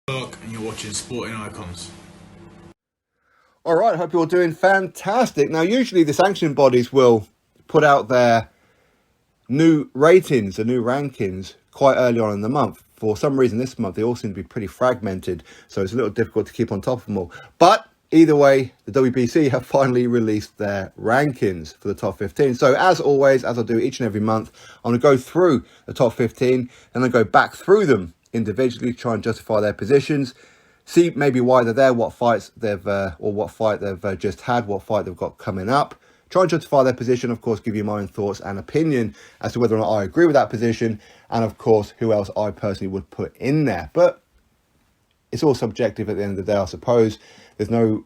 And you're watching Sporting Icons. All right, hope you're all doing fantastic. Now, usually the sanctioning bodies will put out their new ratings, the new rankings, quite early on in the month. For some reason this month, they all seem to be pretty fragmented, so it's a little difficult to keep on top of them all. But either way, the WBC have finally released their rankings for the top 15. So as always, as I do each and every month, I'm going to go through the top 15 and then go back through them individually, try and justify their positions, see maybe why they're there, what fights they've or what fight they've just had, what fight they've got coming up. Try and justify their position, of course, give you my own thoughts and opinion as to whether or not I agree with that position, and of course who else I personally would put in there. But it's all subjective at the end of the day, I suppose. There's no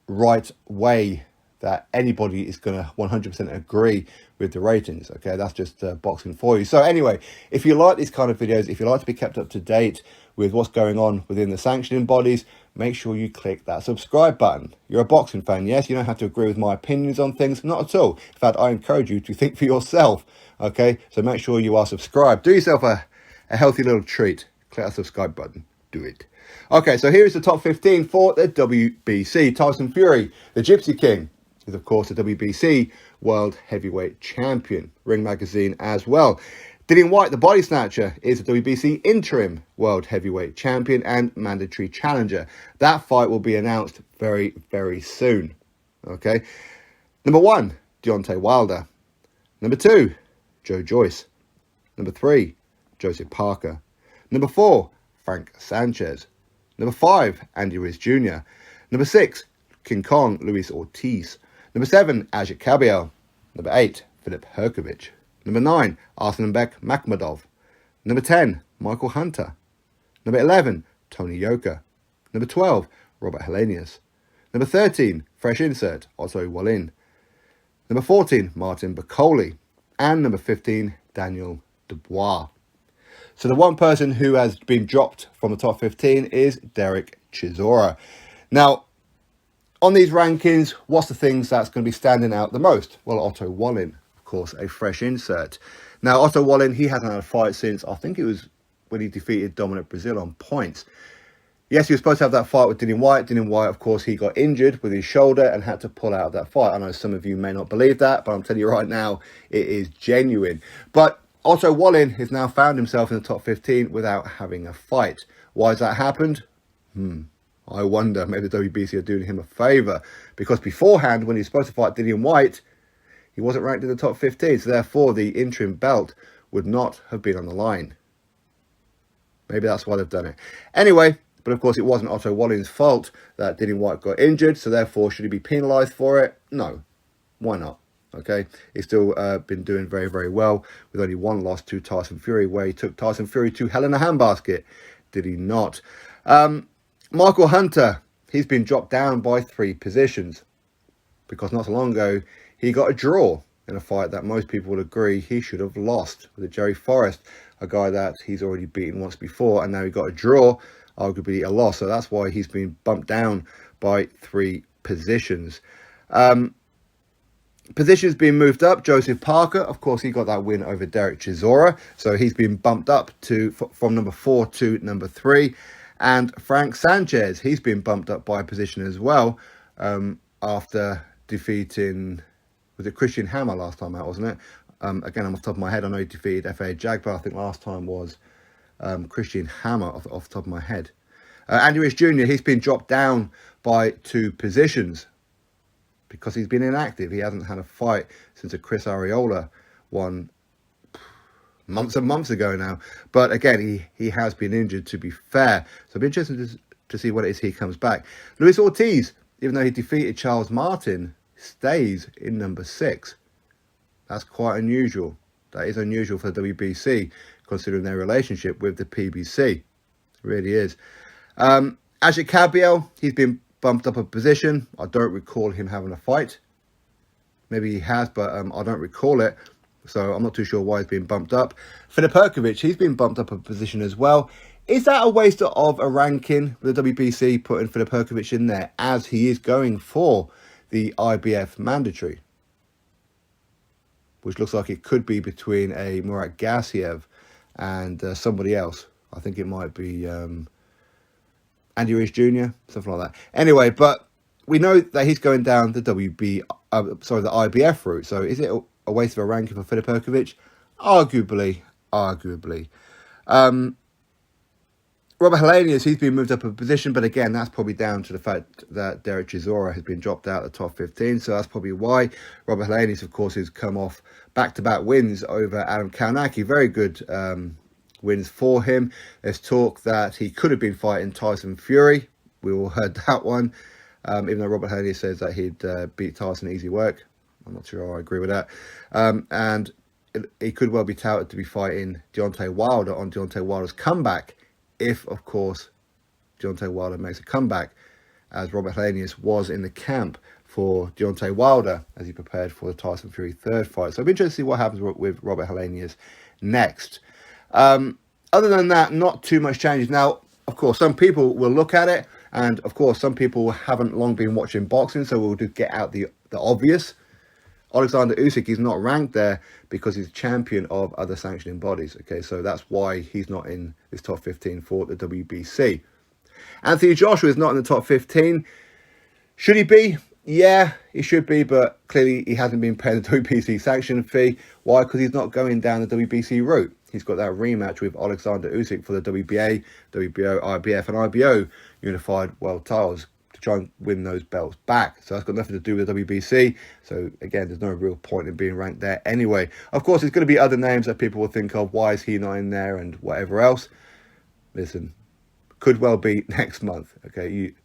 right way that anybody is going to 100% agree with the ratings. Okay, that's just boxing for you. So anyway, if you like these kind of videos, if you like to be kept up to date with what's going on within the sanctioning bodies, make sure you click that subscribe button. You're a boxing fan, yes? You don't have to agree with my opinions on things, not at all. In fact, I encourage you to think for yourself. Okay, so make sure you are subscribed. Do yourself a healthy little treat. Click that subscribe button. Do it. Okay, so here is the top 15 for the WBC. Tyson Fury, the Gypsy King, is of course the WBC World Heavyweight Champion. Ring Magazine as well. Dillian Whyte, the Body Snatcher, is the WBC Interim World Heavyweight Champion and Mandatory Challenger. That fight will be announced very, very soon. Okay. Number 1, Deontay Wilder. Number 2, Joyce. Number 3, Joseph Parker. Number 4, Frank Sanchez. Number 5, Andy Ruiz Jr. Number 6, King Kong Luis Ortiz. Number 7, Hrgovic. Number 8, Filip Hrgovic. Number 9, Arslanbek Makhmudov. Number 10, Michael Hunter. Number 11, Tony Yoka. Number 12, Robert Helenius. Number 13, fresh insert, Otto Wallin. Number 14, Martin Piccoli. And number 15, Daniel Dubois. So the one person who has been dropped from the top 15 is Derek Chisora. Now, on these rankings, what's the things that's going to be standing out the most? Well, Otto Wallin, of course, a fresh insert. Now, Otto Wallin, he hasn't had a fight since, I think it was when he defeated Dominic Brazil on points. Yes, he was supposed to have that fight with Dillian Whyte. Dillian Whyte, of course, he got injured with his shoulder and had to pull out of that fight. I know some of you may not believe that, but I'm telling you right now, it is genuine. But Otto Wallin has now found himself in the top 15 without having a fight. Why has that happened? I wonder, maybe the WBC are doing him a favour, because beforehand, when he was supposed to fight Dillian Whyte, he wasn't ranked in the top 15, so therefore the interim belt would not have been on the line. Maybe that's why they've done it. Anyway, but of course it wasn't Otto Wallin's fault that Dillian Whyte got injured, so therefore should he be penalised for it? No. Why not? Okay, he's still been doing very, very well with only one loss to Tyson Fury, where he took Tyson Fury to hell in a handbasket. Did he not? Michael Hunter, he's been dropped down by 3 positions because not so long ago he got a draw in a fight that most people would agree he should have lost with Jerry Forrest, a guy that he's already beaten once before, and now he got a draw, arguably a loss. So that's why he's been bumped down by 3 positions. Positions being moved up. Joseph Parker, of course, he got that win over Derek Chisora, so he's been bumped up to from number 4 to number 3. And Frank Sanchez, he's been bumped up by a position as well after defeating, was it Christian Hammer last time out, wasn't it? Again, I'm off the top of my head, I know he defeated F.A. Jag, but I think last time was Christian Hammer off the top of my head. Andy Ruiz Jr., he's been dropped down by 2 positions because he's been inactive. He hasn't had a fight since a Chris Arreola won months and months ago now. But again, he has been injured, to be fair. So it'll be interesting to see what it is he comes back. Luis Ortiz, even though he defeated Charles Martin, stays in number 6. That's quite unusual. That is unusual for the WBC, considering their relationship with the PBC. It really is. Hrgovic, he's been bumped up a position. I don't recall him having a fight. Maybe he has, but I don't recall it. So I'm not too sure why he's been bumped up. Filip Hrgovic, he's been bumped up a position as well. Is that a waste of a ranking with the WBC putting Filip Hrgovic in there, as he is going for the IBF mandatory? Which looks like it could be between a Murat Gassiev and somebody else. I think it might be Andy Ruiz Jr., something like that. Anyway, but we know that he's going down the the IBF route. So is it a waste of a ranking for Filip Hrgovic? Arguably. Robert Helenius, he's been moved up a position, but again, that's probably down to the fact that Derek Chisora has been dropped out of the top 15, so that's probably why. Robert Helenius, of course, has come off back-to-back wins over Adam Kaunaki. Very good wins for him. There's talk that he could have been fighting Tyson Fury. We all heard that one, even though Robert Helenius says that he'd beat Tyson easy work. I'm not sure I agree with that. And he could well be touted to be fighting Deontay Wilder on Deontay Wilder's comeback, if, of course, Deontay Wilder makes a comeback, as Robert Helenius was in the camp for Deontay Wilder as he prepared for the Tyson Fury third fight. So I'll be interested to see what happens with Robert Helenius next. Other than that, not too much changes. Now, of course, some people will look at it, and of course, some people haven't long been watching boxing, so we'll just get out the obvious. Alexander Usyk is not ranked there because he's champion of other sanctioning bodies. Okay, so that's why he's not in this top 15 for the WBC. Anthony Joshua is not in the top 15. Should he be? Yeah, he should be, but clearly he hasn't been paying the WBC sanction fee. Why? Because he's not going down the WBC route. He's got that rematch with Alexander Usyk for the WBA, WBO, IBF, and IBO Unified World Titles, try and win those belts back. So that's got nothing to do with the WBC. So again, there's no real point in being ranked there anyway. Of course, there's going to be other names that people will think of. Why is he not in there and whatever else? Listen, could well be next month. Okay, you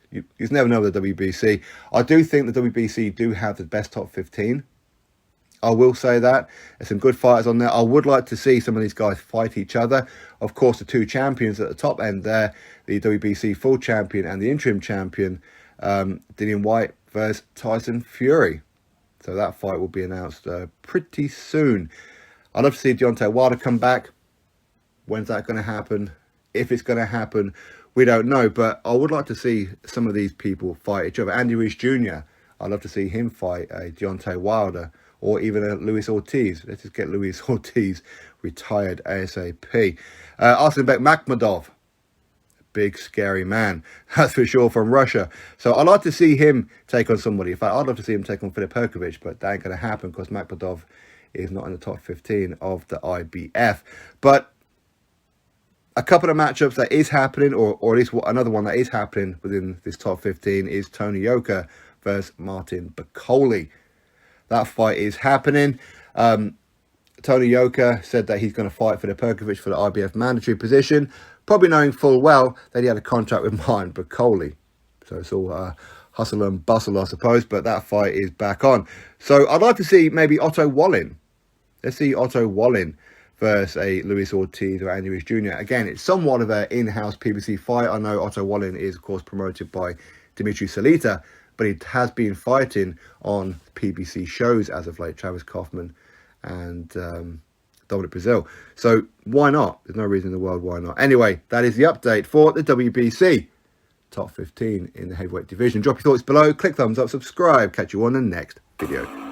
never know with the WBC. I do think the WBC do have the best top 15. I will say that. There's some good fighters on there. I would like to see some of these guys fight each other. Of course, the two champions at the top end there, the WBC full champion and the interim champion, Dillian Whyte versus Tyson Fury. So that fight will be announced pretty soon. I'd love to see Deontay Wilder come back. When's that going to happen? If it's going to happen, we don't know. But I would like to see some of these people fight each other. Andy Ruiz Jr., I'd love to see him fight Deontay Wilder, or even Luis Ortiz. Let's just get Luis Ortiz retired ASAP. Arslanbek Makhmudov, big scary man, that's for sure, from Russia. So I'd like to see him take on somebody. In fact, I'd love to see him take on Filip Hrgovic, but that ain't going to happen because Makhmudov is not in the top 15 of the IBF. But a couple of matchups that is happening, or at least another one that is happening within this top 15, is Tony Yoka versus Martin Piccoli. That fight is happening. Tony Yoka said that he's going to fight for the Hrgovic for the IBF mandatory position, probably knowing full well that he had a contract with Martin Piccoli. So it's all hustle and bustle, I suppose, but that fight is back on. So I'd like to see maybe Otto Wallin. Let's see Otto Wallin versus a Luis Ortiz or Andy Ruiz Jr. Again, it's somewhat of an in-house PBC fight. I know Otto Wallin is, of course, promoted by Dimitri Salita, but he has been fighting on PBC shows as of late, Travis Kaufman and Dominic Brazil. So why not? There's no reason in the world why not. Anyway, that is the update for the WBC top 15 in the heavyweight division. Drop your thoughts below, click thumbs up, subscribe. Catch you on the next video.